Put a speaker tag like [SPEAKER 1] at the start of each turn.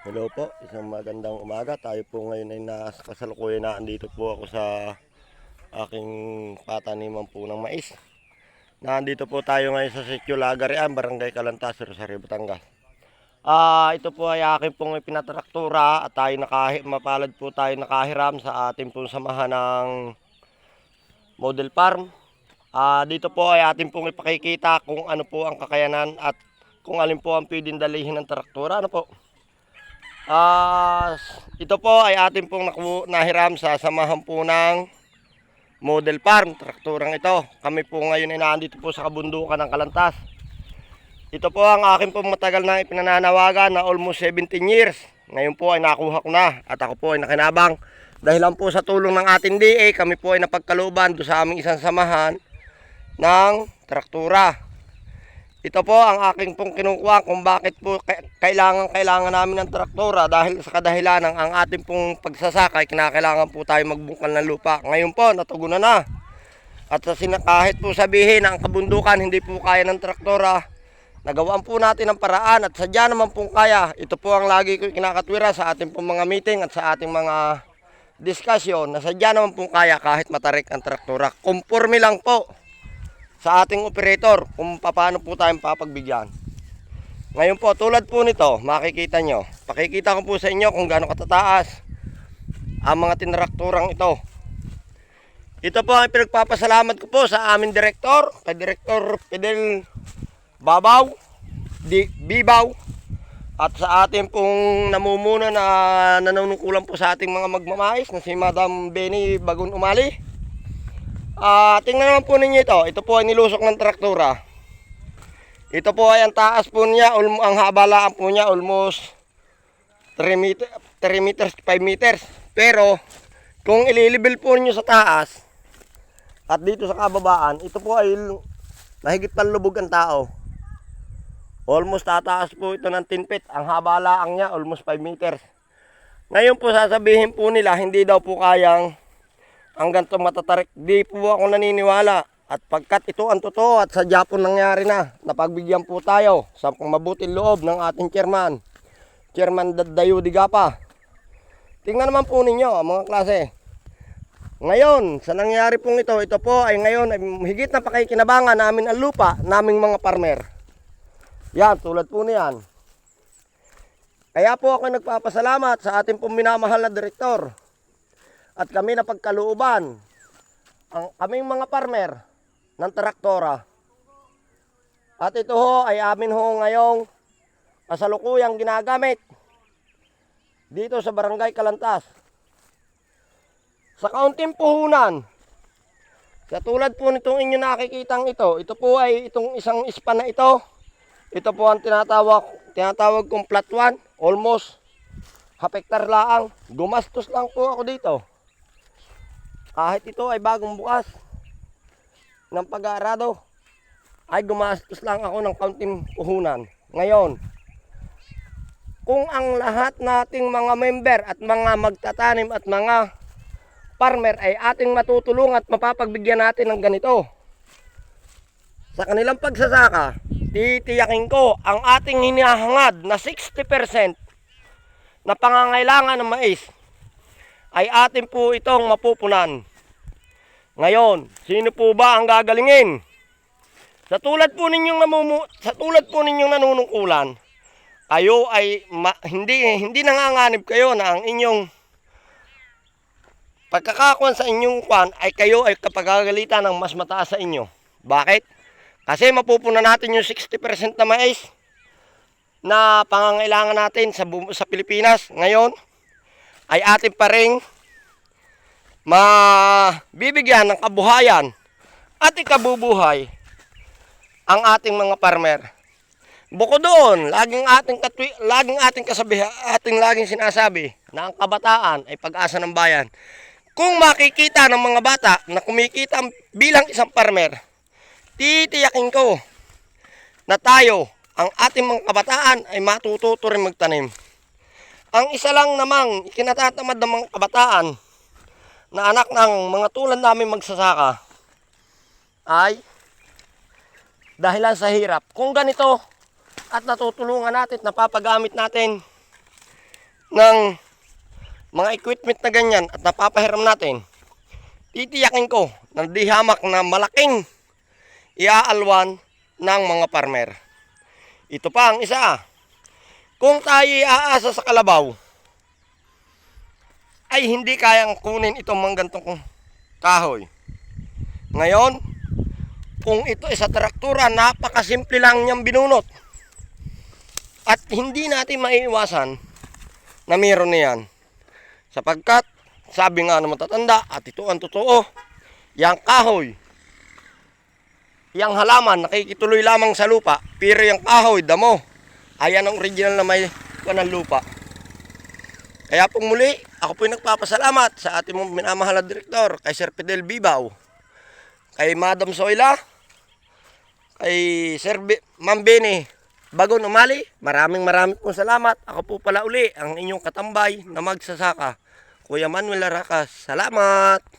[SPEAKER 1] Hello po, isang magandang umaga. Tayo po ngayon ay kasalukuyan na andito po ako sa aking pataniman po ng mais. Nandito po tayo ngayon sa Sitio Lagarian, Barangay Calantas, Rosario, Batangas. Ito po ay akin pong ipinatraktura at tayo mapalad po tayo nakahiram sa ating pong samahan ng Model Farm. Dito po ay ating pong ipakikita kung ano po ang kakayanan at kung alin po ang pwedeng dalihin ng traktura. Ano po? Ito po ay ating pong nahiram sa samahan po ng Model Farm, trakturang ito. Kami po ngayon ay nandito po sa kabundukan ng Calantas. Ito po ang aking pong matagal na ipinananawagan na almost 17 years. Ngayon po ay nakuha ko na at ako po ay nakinabang. Dahil lang po sa tulong ng ating DA, kami po ay napagkalooban doon sa aming isang samahan ng traktura. Ito po ang aking pong kinukuha kung bakit po kailangan namin ng traktora dahil sa kadahilan ng ang ating pong pagsasaka ay kinakailangan po tayo magbungkal ng lupa. Ngayon po natugunan na. At kahit po sabihin ang kabundukan hindi po kaya ng traktora, nagawaan po natin ang paraan at sadya naman pong kaya. Ito po ang lagi ko kinakatwira sa ating pong mga meeting at sa ating mga diskusyon na sadya naman pong kaya kahit matarik ang traktora. Kumporme lang po sa ating operator kung paano po tayong papagbigyan. Ngayon po, tulad po nito, makikita nyo. Pakikita ko po sa inyo kung gaano katataas ang mga tinrakturang ito. Ito po ang pinagpapasalamat ko po sa aming direktor, kay Direktor Fidel Bibaw, at sa ating pong namumuno na nanunungkulan po sa ating mga magmamais na si Madam Benny Bagun Umali. Tingnan naman po ninyo ito. Ito po ay nilusok ng traktura. Ito po ay ang taas po niya, ang habalaan po niya almost 3 meters, 5 meters. Pero kung ililibel po niyo sa taas at dito sa kababaan, ito po ay mahigit panlubog ang tao. Almost tataas po ito ng 10 feet. Ang habalaan niya almost 5 meters. Ngayon po sasabihin po nila hindi daw po kayang ang ganito matatarik. Di po ako naniniwala. At pagkat ito ang totoo at sadya po nangyari na, napagbigyan po tayo sa mabuting loob ng ating chairman, Chairman Dayo Digapa. Tingnan naman po ninyo mga klase. Ngayon, sa nangyari pong ito po ay ngayon ay higit na pakikinabangan namin ang lupa naming mga farmer. Yan, tulad po niyan. Kaya po ako nagpapasalamat sa ating pong minamahal na direktor. At kami na pagkalooban, ang kaming mga farmer ng traktora. At ito ho ay amin ho ngayong kasalukuyang ginagamit dito sa Barangay Calantas. Sa kaunting puhunan, katulad po nitong inyo nakikitang ito po ay itong isang ispan na ito. Ito po ang tinatawag kong plat 1, almost half hectare lang. Gumastos lang po ako dito. Kahit ito ay bagong bukas ng pag-aarado, ay gumastos lang ako ng kaunting puhunan. Ngayon, kung ang lahat nating mga member at mga magtatanim at mga farmer ay ating matutulungan at mapapagbigyan natin ng ganito, sa kanilang pagsasaka, titiyakin ko ang ating hinahangad na 60% na pangangailangan ng mais ay atin po itong mapupunan. Ngayon, sino po ba ang gagalingin? Sa tulad po ninyong nanunungkulan, kayo ay hindi nanganganib kayo na ang inyong pagkakakuan sa inyong kwan ay kayo ay kapagagalitan ng mas mataas sa inyo. Bakit? Kasi mapupunan natin yung 60% na mais na pangangailangan natin sa Pilipinas ngayon ay atin pa ring mabibigyan ng kabuhayan at ikabubuhay ang ating mga farmer. Bukod doon, laging laging sinasabi na ang kabataan ay pag-asa ng bayan. Kung makikita ng mga bata na kumikita bilang isang farmer, titiyakin ko na tayo, ang ating mga kabataan ay matututo rin magtanim. Ang isa lang namang ikinatatamad ng mga kabataan na anak ng mga tulad namin magsasaka ay dahilan sa hirap. Kung ganito at natutulungan natin, napapagamit natin ng mga equipment na ganyan at napapahiram natin, titiyakin ko na di hamak na malaking iaalwan ng mga farmer. Ito pa ang isa. Kung tayo aasa sa kalabaw, ay hindi kayang kunin itong mga gantong kahoy. Ngayon, kung ito ay sa traktura, napakasimple lang niyang binunot. At hindi natin maiiwasan na meron na yan. Sapagkat, sabi nga ng matatanda, at ito ang totoo, yang kahoy, yang halaman, nakikituloy lamang sa lupa, pero yung kahoy, damo, ayan ang original na may kanang lupa. Kaya pong muli, ako po'y nagpapasalamat sa ating minamahal na direktor, kay Sir Fidel Bibaw, kay Madam Zoila, kay Sir Ma'am Beni Bagon Umali. Maraming pong salamat. Ako po pala uli ang inyong katambay na magsasaka, Kuya Manuel Aracas. Salamat!